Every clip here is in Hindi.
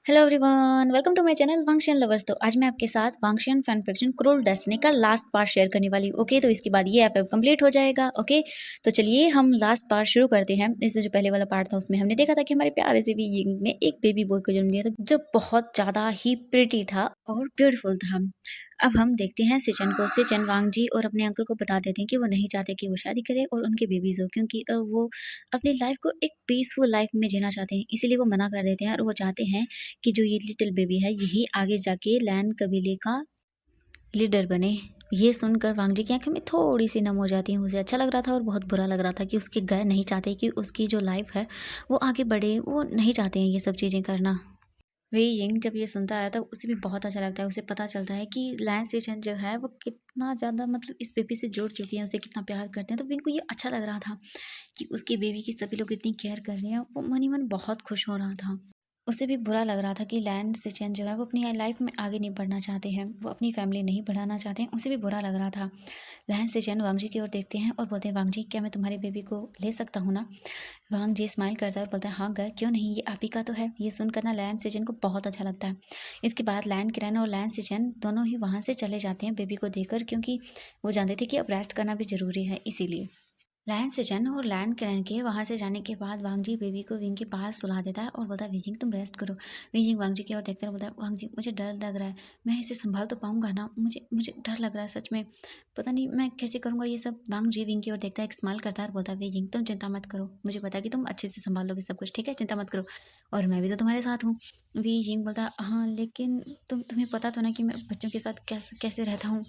Hello everyone, welcome to my channel Wangxian lovers. तो आज मैं आपके साथ Wangxian fan fiction cruel destiny का लास्ट पार्ट शेयर करने वाली हूँ। ओके, तो इसके बाद ये एप कंप्लीट हो जाएगा। ओके, तो चलिए हम लास्ट पार्ट शुरू करते हैं। इससे जो पहले वाला पार्ट था उसमें हमने देखा था कि हमारे प्यारे से वीइंग ने एक बेबी बॉय को जन्म दिया था जो बहुत ज़्यादा ही प्रिटी था और ब्यूटीफुल था। अब हम देखते हैं सिचन को। सिचन वांगजी और अपने अंकल को बता देते हैं कि वो नहीं चाहते कि वो शादी करे और उनके बेबीज हो, क्योंकि वो अपनी लाइफ को एक पीसफुल लाइफ में जीना चाहते हैं। इसीलिए वो मना कर देते हैं और वो चाहते हैं कि जो ये लिटिल बेबी है यही आगे जाके लैन कबीले का लीडर बने। ये सुनकर वांगजी की आंखें में थोड़ी सी नम हो जाती हैं। उसे अच्छा लग रहा था और बहुत बुरा लग रहा था कि उसके गए नहीं चाहते कि उसकी जो लाइफ है वो आगे बढ़े। वो नहीं चाहते हैं ये सब चीज़ें करना। वे यिंग जब ये सुनता है तो उसे भी बहुत अच्छा लगता है। उसे पता चलता है कि लैंस स्टेशन जो है वो कितना ज़्यादा मतलब इस बेबी से जुड़ चुकी है, उसे कितना प्यार करते हैं। तो विंग को ये अच्छा लग रहा था कि उसके बेबी की सभी लोग इतनी केयर कर रहे हैं। वो मन ही मन बहुत खुश हो रहा था। उसे भी बुरा लग रहा था कि लैंड सेचेन जो है वो अपनी लाइफ में आगे नहीं बढ़ना चाहते हैं, वो अपनी फैमिली नहीं बढ़ाना चाहते हैं। उसे भी बुरा लग रहा था। लैंड सेचेन वांगजी की ओर देखते हैं और बोलते हैं, वांगजी क्या मैं तुम्हारे बेबी को ले सकता हूँ ना? वांग जी स्माइल करता है और बोलता है, हाँ गए क्यों नहीं, ये आप ही का तो है। ये सुनकर ना लैंड सेचेन को बहुत अच्छा लगता है। इसके बाद लैंड किरण और लैंड सेचेन दोनों ही वहाँ से चले जाते हैं बेबी को देकर, क्योंकि वो जानते थे कि अब रेस्ट करना भी ज़रूरी है। इसीलिए लैन सिचन और लैन किरण के वहाँ से जाने के बाद वांगजी बेबी को विंग के पास सुला देता है और बोलता है, विजिंग तुम रेस्ट करो। विजिंग वांगजी की ओर देखकर बोलता है, वांगजी मुझे डर लग रहा है, मैं इसे संभाल तो पाऊंगा ना? मुझे मुझे डर लग रहा है सच में, पता नहीं मैं कैसे करूंगा ये सब। वांगजी विंग की ओर देखता है, एक स्माइल करता है और बोलता है, विजिंग तुम चिंता मत करो, मुझे पता है कि तुम अच्छे से संभाल लोगे सब कुछ, ठीक है, चिंता मत करो, और मैं भी तो तुम्हारे साथ हूँ। विजिंग बोलता है, हाँ लेकिन तुम्हें पता तो ना कि मैं बच्चों के साथ कैसे कैसे रहता हूँ।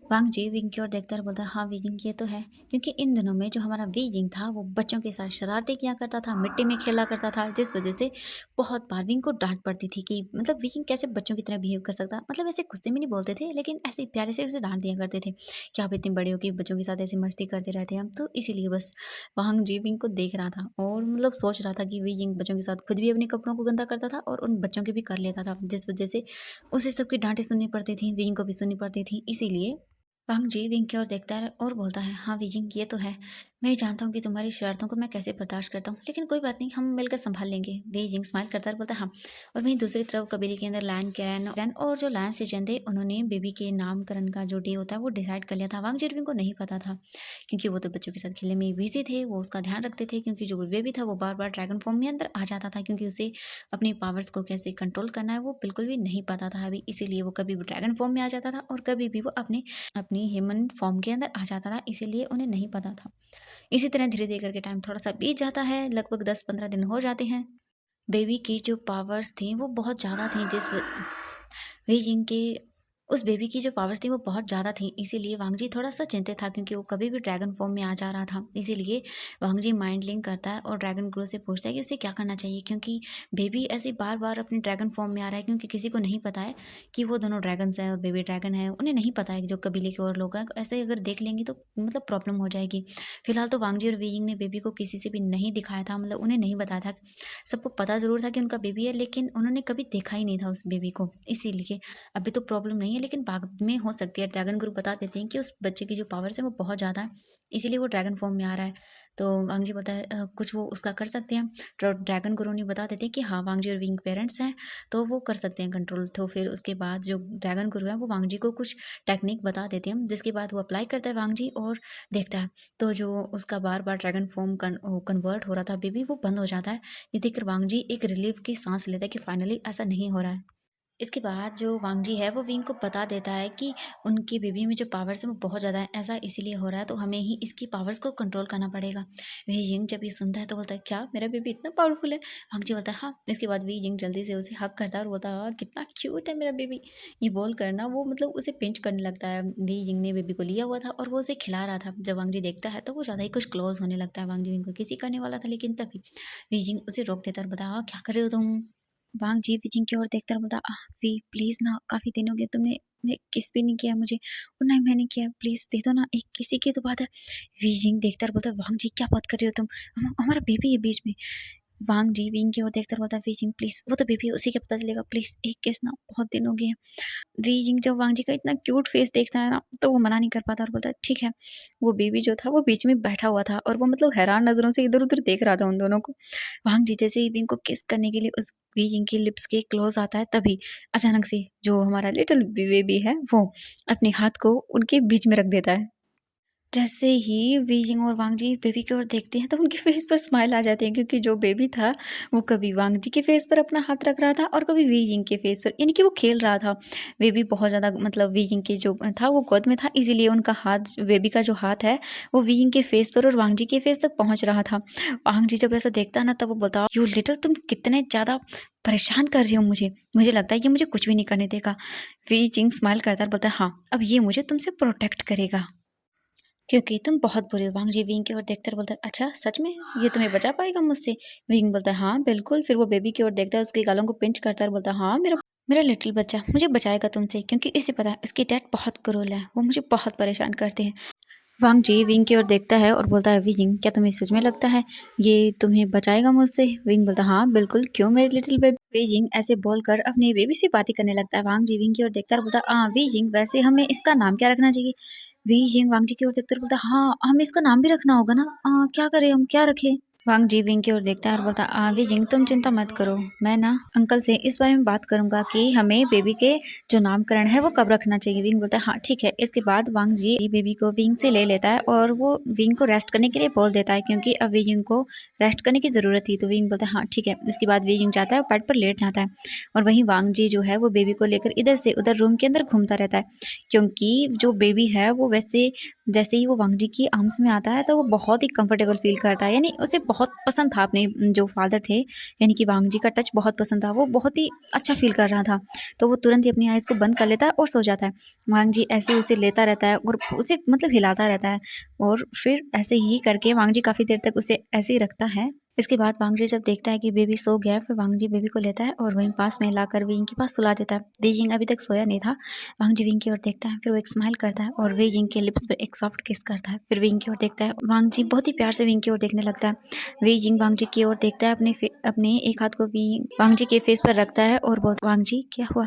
वांग जी विंग की ओर देखता और बोलता, हाँ वीजिंग ये तो है, क्योंकि इन दिनों में जो हमारा वीजिंग था वो बच्चों के साथ शरारतें किया करता था, मिट्टी में खेला करता था, जिस वजह से बहुत बार विंग को डांट पड़ती थी कि मतलब वीजिंग कैसे बच्चों की तरह बिहेव कर सकता। मतलब ऐसे गुस्से में नहीं बोलते थे, लेकिन ऐसे प्यारे से उसे डांट दिया करते थे कि आप इतने बड़े हो कि बच्चों के साथ ऐसी मस्ती करते रहते हैं हम। तो इसीलिए बस वांग जी विंग को देख रहा था और मतलब सोच रहा था कि वीजिंग बच्चों के साथ खुद भी अपने कपड़ों को गंदा करता था और उन बच्चों के भी कर लेता था, जिस वजह से उसे सबकी डांटें सुननी पड़ती थी, विंग को भी सुननी पड़ती थी। इसीलिए वांग जी विंग की ओर देखता है और बोलता है, हाँ विजिंग ये तो है, मैं जानता हूँ कि तुम्हारी शरारतों को मैं कैसे बर्दाश्त करता हूँ, लेकिन कोई बात नहीं, हम मिलकर संभाल लेंगे। विजिंग स्माइल करता है और बोलता है, हाँ। और वहीं दूसरी तरफ कबीले के अंदर लैन कैरन और जो लैन सेजन थे उन्होंने बेबी के नामकरण का जो डे होता है वो डिसाइड कर लिया था। वांग जिरविंग को नहीं पता था, क्योंकि वो तो बच्चों के साथ खेलने में बिजी थे। वो उसका ध्यान रखते थे, क्योंकि जो बेबी था वो बार बार ड्रैगन फॉर्म में अंदर आ जाता था, क्योंकि उसे अपनी पावर्स को कैसे कंट्रोल करना है वो बिल्कुल भी नहीं पता था अभी। इसीलिए वो कभी भी ड्रैगन फॉर्म में आ जाता था और कभी भी वो अपनी ह्यूमन फॉर्म के अंदर आ जाता था, इसीलिए उन्हें नहीं पता था। इसी तरह धीरे धीरे करके टाइम थोड़ा सा बीत जाता है, लगभग 10-15 दिन हो जाते हैं। बेबी की जो पावर्स थी वो बहुत ज़्यादा थी, वही जिनके उस बेबी की जो पावर्स थी वो बहुत ज़्यादा थी। इसीलिए वांगजी थोड़ा-सा चिंतित था, क्योंकि वो कभी भी ड्रैगन फॉर्म में आ जा रहा था। इसीलिए वांगजी माइंड लिंक करता है और ड्रैगन ग्रो से पूछता है कि उसे क्या करना चाहिए, क्योंकि बेबी ऐसे बार-बार अपने ड्रैगन फॉर्म में आ रहा है, क्योंकि किसी को नहीं पता है कि वो दोनों ड्रैगन्स हैं और बेबी ड्रैगन है। उन्हें नहीं पता है कि जो कबीले के और लोग हैं, ऐसे अगर देख लेंगे तो मतलब प्रॉब्लम हो जाएगी। फिलहाल तो वांगजी और वीइंग ने बेबी को किसी से भी नहीं दिखाया था, मतलब उन्हें नहीं बताया था। सबको पता ज़रूर था कि उनका बेबी है, लेकिन उन्होंने कभी देखा ही नहीं था उस बेबी को। इसीलिए अभी तो प्रॉब्लम नहीं है, लेकिन बाद में हो सकती है। ड्रैगन ग्रुप बता देते हैं कि उस बच्चे की जो पावर्स है वो बहुत ज़्यादा है, इसीलिए वो ड्रैगन फॉर्म में आ रहा है। तो वांगजी बोलता है, कुछ वो उसका कर सकते हैं। तो ड्रैगन गुरु ने बता देते हैं कि हाँ वांगजी और विंग पेरेंट्स हैं, तो वो कर सकते हैं कंट्रोल। तो फिर उसके बाद जो ड्रैगन गुरु है वो वांगजी को कुछ टेक्निक बता देते हैं, जिसके बाद वो अप्लाई करता है वांगजी और देखता है। तो जो उसका बार बार ड्रैगन फॉर्म कन्वर्ट हो रहा था बेबी, वो बंद हो जाता है। ये देखकर वांगजी एक रिलीफ की सांस लेता है कि फाइनली ऐसा नहीं हो रहा है। इसके बाद जो वांगजी है वो विंग को बता देता है कि उनकी बेबी में जो पावर्स है वो बहुत ज़्यादा है, ऐसा इसीलिए हो रहा है, तो हमें ही इसकी पावर्स को कंट्रोल करना पड़ेगा। वी यिंग जब ये सुनता है तो बोलता है, क्या मेरा बेबी इतना पावरफुल है? वांगजी बोलता है, हाँ। इसके बाद वी यिंग जल्दी से उसे हक करता है और बोलता है, "हाँ, कितना क्यूट है मेरा बेबी।" ये बोल कर ना वो मतलब उसे पिंच करने लगता है। वी यिंग ने बेबी को लिया हुआ था और वो उसे खिला रहा था। जब वांगजी देखता है तो वो ज़्यादा ही कुछ क्लोज होने लगता है। वांगजी विंग को किसी करने वाला था, लेकिन तभी वी यिंग उसे रोक देता है और बताया, "हाँ, क्या कर रहे हो तुम?" वांग जी विजिंग की ओर देखकर बोला, वी प्लीज़ ना, काफ़ी दिन हो गए तुमने ने किस भी नहीं किया मुझे, और ना ही मैंने किया, प्लीज़ दे दो ना, एक किसी की तो बात है। विजिंग देखता और बोलता है, वांग जी क्या बात कर रही हो तुम, हमारा बेबी है बीच में। वांग जी विंग की ओर देखकर बोलता है, वीजिंग प्लीज, वो तो बेबी है, उसी के पता चलेगा, प्लीज एक किस ना, बहुत दिन हो गए हैं। वीजिंग जब वांग जी का इतना क्यूट फेस देखता है ना, तो वो मना नहीं कर पाता और बोलता है ठीक है। वो बेबी जो था वो बीच में बैठा हुआ था और वो मतलब हैरान नजरों से इधर उधर देख रहा था उन दोनों को। वांग जी जैसे ही विंग को किस करने के लिए उस वीजिंग की लिप्स के क्लोज आता है, तभी अचानक से जो हमारा लिटिल बेबी है वो अपने हाथ को उनके बीच में रख देता है। जैसे ही वीजिंग और वांग जी बेबी की ओर देखते हैं तो उनके फेस पर स्माइल आ जाती है, क्योंकि जो बेबी था वो कभी वांग जी के फेस पर अपना हाथ रख रहा था और कभी वीजिंग के फेस पर, यानी कि वो खेल रहा था। बेबी बहुत ज़्यादा मतलब वीजिंग के जो था वो गोद में था, इसीलिए उनका हाथ, बेबी का जो हाथ है वो वीजिंग के फेस पर और वांग जी के फेस तक पहुंच रहा था। वांग जी जब ऐसा देखता है ना, तब वो बोलता, यू लिटिल, तुम कितने ज़्यादा परेशान कर रही हो मुझे, मुझे लगता है ये मुझे कुछ भी नहीं करने देगा। वीजिंग स्माइल करता है और बोलता है, हाँ अब ये मुझे तुमसे प्रोटेक्ट करेगा, क्योंकि तुम बहुत बुरे हो। वांग जी विंग की ओर देखकर बोलता है, अच्छा सच में, ये तुम्हें बचा पाएगा मुझसे? विंग बोलता है, हाँ बिल्कुल। फिर वो बेबी की ओर देखता है, उसके गालों को पिंच करता है और बोलता है, हाँ मेरा मेरा लिटिल बच्चा मुझे बचाएगा तुमसे, क्योंकि इसे पता है इसकी डैड बहुत क्रूर है, वो मुझे बहुत परेशान करते हैं। वांग जी विंग की ओर देखता है और बोलता है, विंग क्या तुम्हें सच में लगता है ये तुम्हें बचाएगा मुझसे? विंग बोलता है, हाँ बिल्कुल, क्यों मेरे लिटिल बेबी। वीजिंग ऐसे बोलकर अपनी बेबी से बातें करने लगता है। वांग जी विंग की ओर देखता है और बोलता है, वीजिंग वैसे हमें इसका नाम क्या रखना चाहिए? वीजिंग वांग जी की ओर देखकर बोलता है, हाँ हमें इसका नाम भी रखना होगा ना, क्या करें, हम क्या रखें? वांग जी विंग की ओर देखता है और बोलता है, विजिंग तुम चिंता मत करो, मैं ना अंकल से इस बारे में बात करूंगा कि हमें बेबी के जो नामकरण है वो कब रखना चाहिए। विंग बोलता है, हाँ ठीक है। इसके बाद वांग जी बेबी को विंग से ले लेता है और वो विंग को रेस्ट करने के लिए बोल देता है, क्योंकि अब विंग को रेस्ट करने की जरूरत थी। तो विंग बोलता है, हाँ ठीक है। इसके बाद विंग जाता है, बेड पर लेट जाता है और वहीं वांग जी जो है वो बेबी को लेकर इधर से उधर रूम के अंदर घूमता रहता है, क्योंकि जो बेबी है वो वैसे जैसे ही वो वांग जी की आर्म्स में आता है तो वो बहुत ही कंफर्टेबल फील करता है, यानी उसे बहुत पसंद था अपने जो फादर थे, यानी कि वांग जी का टच बहुत पसंद था, वो बहुत ही अच्छा फील कर रहा था। तो वो तुरंत ही अपनी आइज़ को बंद कर लेता है और सो जाता है। वांग जी ऐसे ही उसे लेता रहता है और उसे मतलब हिलाता रहता है, और फिर ऐसे ही करके वांग जी काफ़ी देर तक उसे ऐसे ही रखता है। इसके बाद वांग जी जब देखता है कि बेबी सो गया है, फिर वांग जी बेबी को लेता है और वहीं पास में लाकर विंग के पास सुला देता है। बीजिंग अभी तक सोया नहीं था। वांग जी विंग की ओर देखता है, फिर वो एक स्माइल करता है और वे जिंग के लिप्स पर एक सॉफ्ट किस करता है। फिर विंग की ओर देखता है, वांग जी बहुत ही प्यार से विंग की ओर देखने लगता है। वे जिंग वांग जी की ओर देखता है, अपने एक हाथ को वांग जी के फेस पर रखता है और बोलता, वांग जी क्या हुआ?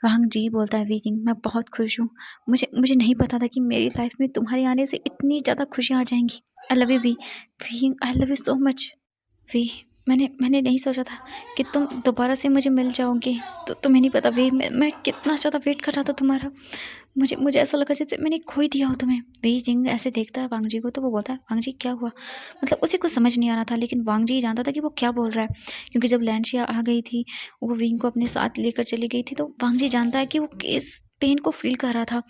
वांग जी बोलता है, वे जिंग मैं बहुत खुश हूँ, मुझे मुझे नहीं पता था कि मेरी लाइफ में तुम्हारे आने से इतनी ज़्यादा खुशियाँ आ जाएंगी। I love you V, I love you so much V. मैंने नहीं सोचा था कि तुम दोबारा से मुझे मिल जाओगे। तो तुम्हें नहीं पता वी, मैं कितना ज़्यादा वेट कर रहा था तुम्हारा। मुझे मुझे ऐसा लगा जैसे मैंने खो ही दिया हो तुम्हें। वी जिंग ऐसे देखता है वांग जी को, तो वो बोलता है, वांग जी क्या हुआ? मतलब उसे कुछ समझ नहीं आ रहा था, लेकिन वांग जी जानता था कि वो क्या बोल रहा है, क्योंकि जब लैंशिया आ गई थी, वो विंग को अपने साथ लेकर चली गई थी, तो वांग जी जानता है कि वो किस पेन को फील कर रहा था।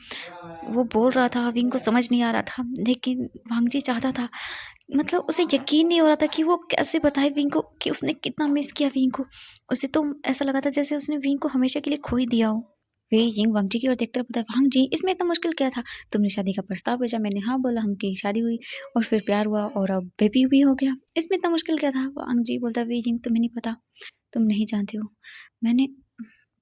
वो बोल रहा था, विंग को समझ नहीं आ रहा था, लेकिन वांग जी चाहता था, मतलब उसे यकीन नहीं हो रहा था कि वो कैसे बताए विंग को कि उसने कितना मिस किया विंग को। उसे तो ऐसा लगा था जैसे उसने विंग को हमेशा के लिए खो ही दिया हो। वे यिंग वांग जी की ओर देखकर बताया, वांग जी इसमें इतना मुश्किल क्या था? तुमने शादी का प्रस्ताव भेजा, मैंने हाँ बोला, हमकी शादी हुई और फिर प्यार हुआ और अब बेबी भी हो गया, इसमें इतना मुश्किल क्या था? वांग जी बोलता, वे यिंग तुम्हें नहीं पता, तुम नहीं जानते हो मैंने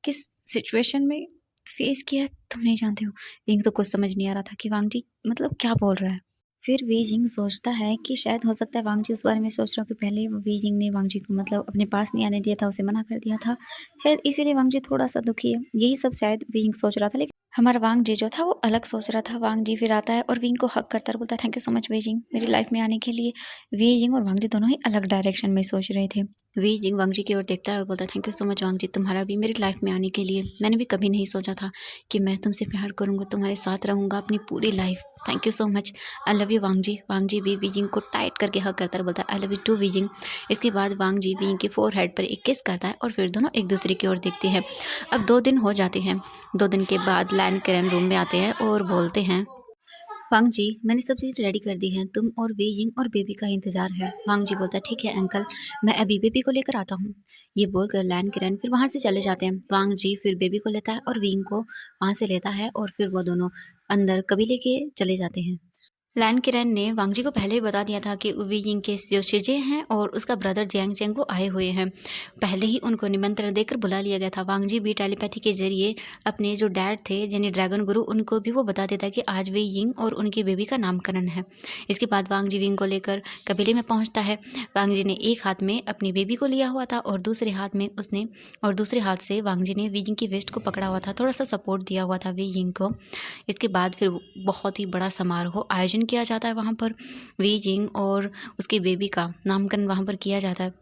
किस सिचुएशन में फेस किया, तुम नहीं जानते हो। विंग तो कुछ समझ नहीं आ रहा था कि वांग जी मतलब क्या बोल रहा है। फिर वीजिंग सोचता है कि शायद हो सकता है वांग जी उस बारे में सोच रहा हो कि पहले वीजिंग ने वांग जी को मतलब अपने पास नहीं आने दिया था, उसे मना कर दिया था, शायद इसीलिए वांग जी थोड़ा सा दुखी है। यही सब शायद वीजिंग सोच रहा था, लेकिन हमारा वांग जी जो था वो अलग सोच रहा था। वांग जी फिर आता है और विंग को हक करता है, बोलता है, thank you so much wheezing मेरी लाइफ में आने के लिए। वीजिंग और वांग जी दोनों ही अलग डायरेक्शन में सोच रहे थे। वीजिंग वांग जी की ओर देखता है और बोलता है, थैंक यू सो मच वांग जी तुम्हारा भी मेरी लाइफ में आने के लिए। मैंने भी कभी नहीं सोचा था कि मैं तुमसे प्यार करूंगा, तुम्हारे साथ रहूंगा अपनी पूरी life. Thank you so much, I love you Wangji. Wangji भी वीजिंग को टाइट करके हक करता है, बोलता है, I love you too Weijing. इसके बाद वांग जी वीजिंग के फोरहेड पर एक किस करता है और फिर दोनों एक दूसरे की ओर देखते हैं। अब 2 दिन हो जाते हैं। 2 दिन के बाद लैन करेन रूम में आते हैं और बोलते हैं, वांग जी मैंने सब चीज़ रेडी कर दी है, तुम और वीजिंग और बेबी का इंतजार है। वांग जी बोलता है, ठीक है अंकल, मैं अभी बेबी को लेकर आता हूँ। ये बोलकर लैन किरण फिर वहाँ से चले जाते हैं। वांग जी फिर बेबी को लेता है और विंग को वहाँ से लेता है और फिर वो दोनों अंदर कबीले के चले जाते हैं। लैन किरण ने वांग जी को पहले ही बता दिया था कि वी यिंग के जो शिजे हैं और उसका ब्रदर जियांग चेंग वो आए हुए हैं। पहले ही उनको निमंत्रण देकर बुला लिया गया था। वांग जी भी टेलीपैथी के जरिए अपने जो डैड थे यानी ड्रैगन गुरु उनको भी वो बता देता है कि आज वी यिंग और उनकी बेबी का नामकरण है। इसके बाद वांग जी विंग को लेकर कबीले में पहुंचता है। वांग जी ने एक हाथ में अपनी बेबी को लिया हुआ था और दूसरे हाथ से वांग जी ने वी यिंग की वेस्ट को पकड़ा हुआ था, थोड़ा सा सपोर्ट दिया हुआ था वी यिंग को। इसके बाद फिर बहुत ही बड़ा समारोह आयोजन किया जाता है वहाँ पर। वी जिंग और उसकी बेबी का नामकरण वहाँ पर किया जाता है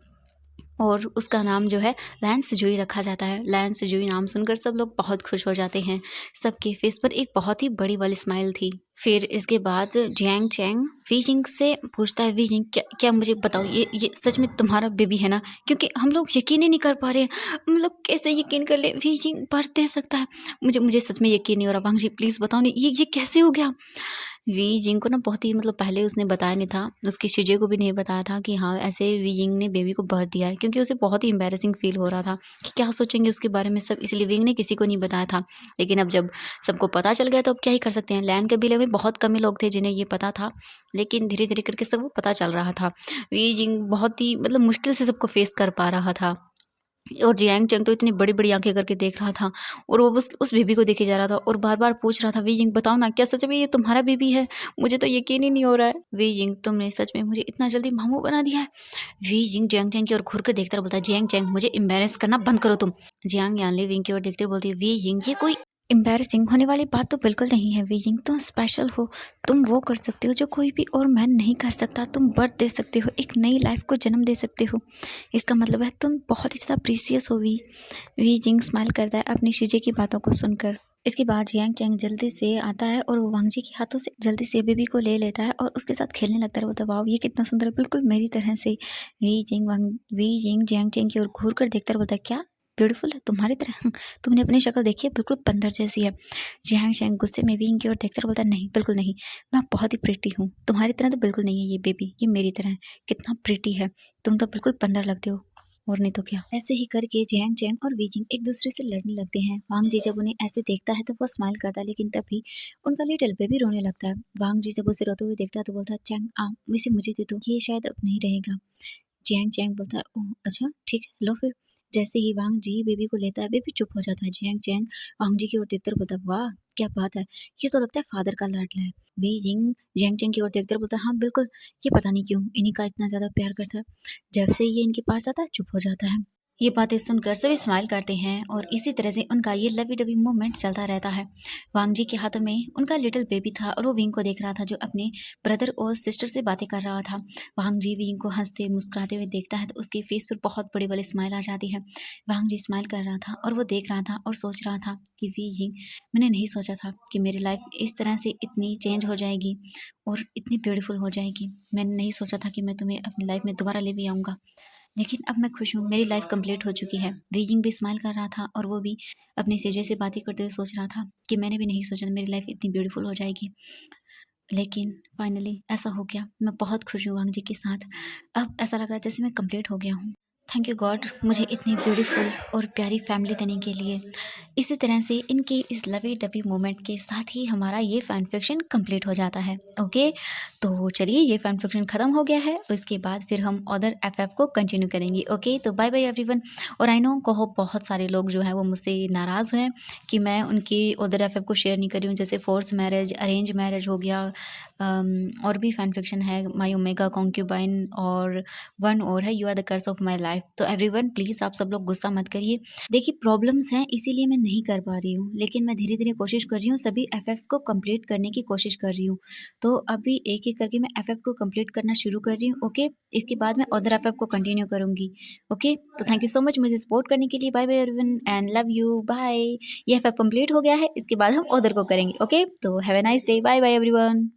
और उसका नाम जो है लैन सिजुई रखा जाता है। लैन सिजुई नाम सुनकर सब लोग बहुत खुश हो जाते हैं। सबके फेस पर एक बहुत ही बड़ी वाली स्माइल थी। फिर इसके बाद जियांग चैंग वी जिंग से पूछता है, वी जिंग क्या क्या मुझे बताओ ये सच में तुम्हारा बेबी है ना? क्योंकि हम लोग यकीन ही नहीं कर पा रहे हैं। हम लोग कैसे यकीन कर ले वी जिंग बर्थ दे सकता है? मुझे सच में यकीन नहीं हो रहा। वांग जी प्लीज़ बताओ नहीं ये कैसे हो गया? वी जिंग को ना बहुत ही मतलब पहले उसने बताया नहीं था, उसकी शिजे को भी नहीं बताया था कि हाँ ऐसे वी जिंग ने बेबी को बर्थ दिया है, क्योंकि उसे बहुत ही एम्बैरेसिंग फील हो रहा था कि क्या सोचेंगे उसके बारे में सब, इसलिए विंग ने किसी को नहीं बताया था। लेकिन अब जब सबको पता चल गया तो अब क्या ही कर सकते हैं। लैन कबीले में बहुत कम ही लोग थे जिन्हें ये पता था, लेकिन धीरे धीरे करके सबको पता चल रहा था। वी जिंग बहुत ही मतलब मुश्किल से सबको फेस कर पा रहा था और जियांग चंग तो इतनी बड़ी-बड़ी आँखें करके देख रहा था और वो बस उस बेबी को देखे जा रहा था और बार-बार पूछ रहा था, वी जिंग बताओ ना क्या सच में ये तुम्हारा बेबी है? मुझे तो यकीन ही नहीं हो रहा है। वी जिंग तुमने सच में मुझे इतना जल्दी मामू बना दिया है। वी जिंग जियांग चैंग की ओर घूर कर देखता रहा, बोलता है, जियांग चैंग मुझे एम्बैरेस करना बंद करो तुम। जियांग यानली विंग की ओर देखते हुए बोलती है, वी जिंग ये कोई एम्बैरेसिंग होने वाली बात तो बिल्कुल नहीं है। वी जिंग तुम स्पेशल हो, तुम वो कर सकते हो जो कोई भी और मैन नहीं कर सकता। तुम बर्थ दे सकते हो, एक नई लाइफ को जन्म दे सकते हो। इसका मतलब है तुम बहुत ही ज़्यादा प्रीसियस हो। वी जिंग स्माइल करता है अपनी शीजे की बातों को सुनकर। इसके बाद जियांग चैंग जल्दी से आता है और वो वांग जी के हाथों से जल्दी से बेबी को ले लेता है और उसके साथ खेलने लगता है। बोलता है, वाओ ये कितना सुंदर है, बिल्कुल मेरी तरह से। वी जिंग जियांग चैंग की ओर घूर कर देखता है, बोलता है, क्या ब्यूटीफुल है तुम्हारी तरह? तुमने अपनी शक्ल देखी है, बिल्कुल बंदर जैसी है। जियांग चैंग गुस्से में विंग की ओर देखता है, बोलता है, नहीं बिल्कुल नहीं, मैं बहुत ही प्रिटी हूँ, तुम्हारी तरह तो बिल्कुल नहीं है ये बेबी, ये मेरी तरह है। कितना प्रिटी है, तुम तो बिल्कुल बंदर लगते हो और नहीं तो क्या। ऐसे ही करके जियांग चैंग और वीजिंग एक दूसरे से लड़ने लगते हैं। वांग जी जब उन्हें ऐसे देखता है तब वो स्माइल करता है, लेकिन तभी उनका लिटिल बेबी रोने लगता है। वांग जी जब उसे रोते हुए देखता है तो बोलता है, चैंग आ मुझे दे दो, ये शायद अब नहीं रहेगा। जियांग चैंग बोलता है, ओह अच्छा ठीक है लो फिर। जैसे ही वांग जी बेबी को लेता है, बेबी चुप हो जाता है। जियांग चैंग वांग जी की ओर देखकर बोलता है, वाह क्या बात है, ये तो लगता है फादर का लाडला है। वी जिंग जियांग चैंग की ओर देखकर बोलता है, हाँ बिल्कुल, ये पता नहीं क्यों इन्हीं का इतना ज्यादा प्यार करता है। जब से ये इनके पास आता है चुप हो जाता है। ये बातें सुनकर सभी स्माइल करते हैं और इसी तरह से उनका ये लवी डबी मूवमेंट चलता रहता है। वांग जी के हाथों में उनका लिटिल बेबी था और वो विंग को देख रहा था जो अपने ब्रदर और सिस्टर से बातें कर रहा था। वांग जी विंग को हंसते मुस्कुराते हुए देखता है तो उसके फेस पर बहुत बड़ी वाली स्माइल आ जाती है। वांग जी स्माइल कर रहा था और वो देख रहा था और सोच रहा था कि वी जिंग, मैंने नहीं सोचा था कि मेरी लाइफ इस तरह से इतनी चेंज हो जाएगी और इतनी ब्यूटीफुल हो जाएगी। मैंने नहीं सोचा था कि मैं तुम्हें अपनी लाइफ में दोबारा ले भी आऊँगा, लेकिन अब मैं खुश हूँ, मेरी लाइफ कंप्लीट हो चुकी है। बीजिंग भी स्माइल कर रहा था और वो भी अपनी सीजे से बातें करते हुए सोच रहा था कि मैंने भी नहीं सोचा था मेरी लाइफ इतनी ब्यूटीफुल हो जाएगी, लेकिन फाइनली ऐसा हो गया। मैं बहुत खुश हूँ वांग जी के साथ। अब ऐसा लग रहा है जैसे मैं कंप्लीट हो गया हूँ। थैंक यू गॉड मुझे इतनी ब्यूटीफुल और प्यारी फैमिली देने के लिए। इसी तरह से इनके इस लवी डबी मोमेंट के साथ ही हमारा ये फैन फिक्शन कंप्लीट हो जाता है। ओके, तो चलिए ये फैन फिक्शन ख़त्म हो गया है, उसके बाद फिर हम अदर एफएफ को कंटिन्यू करेंगे। ओके, तो बाय बाय एवरीवन। और आई नो कहो बहुत सारे लोग जो हैं वो मुझसे नाराज़ हैं कि मैं उनकी अदर एफएफ को शेयर नहीं कर रही हूँ, जैसे फोर्स मैरिज, अरेंज मैरिज हो गया, और भी फैन फिक्शन है, माई ओमेगा कॉन्क्यूबाइन और वन और है, you are the curse of my life. तो एवरीवन प्लीज़ आप सब लोग गुस्सा मत करिए। देखिए प्रॉब्लम्स हैं इसीलिए मैं नहीं कर पा रही हूँ, लेकिन मैं धीरे धीरे कोशिश कर रही हूँ, सभी एफएफ्स को कंप्लीट करने की कोशिश कर रही हूँ। तो अभी एक एक करके मैं एफएफ को कंप्लीट करना शुरू कर रही हूँ। ओके, इसके बाद मैं अदर एफएफ को कंटिन्यू करूँगी। ओके, तो थैंक यू सो मच मुझे सपोर्ट करने के लिए। Bye bye everyone and love you, bye. ये एफएफ कंप्लीट हो गया है, इसके बाद हम अदर को करेंगे। ओके, तो have a nice day, bye bye everyone.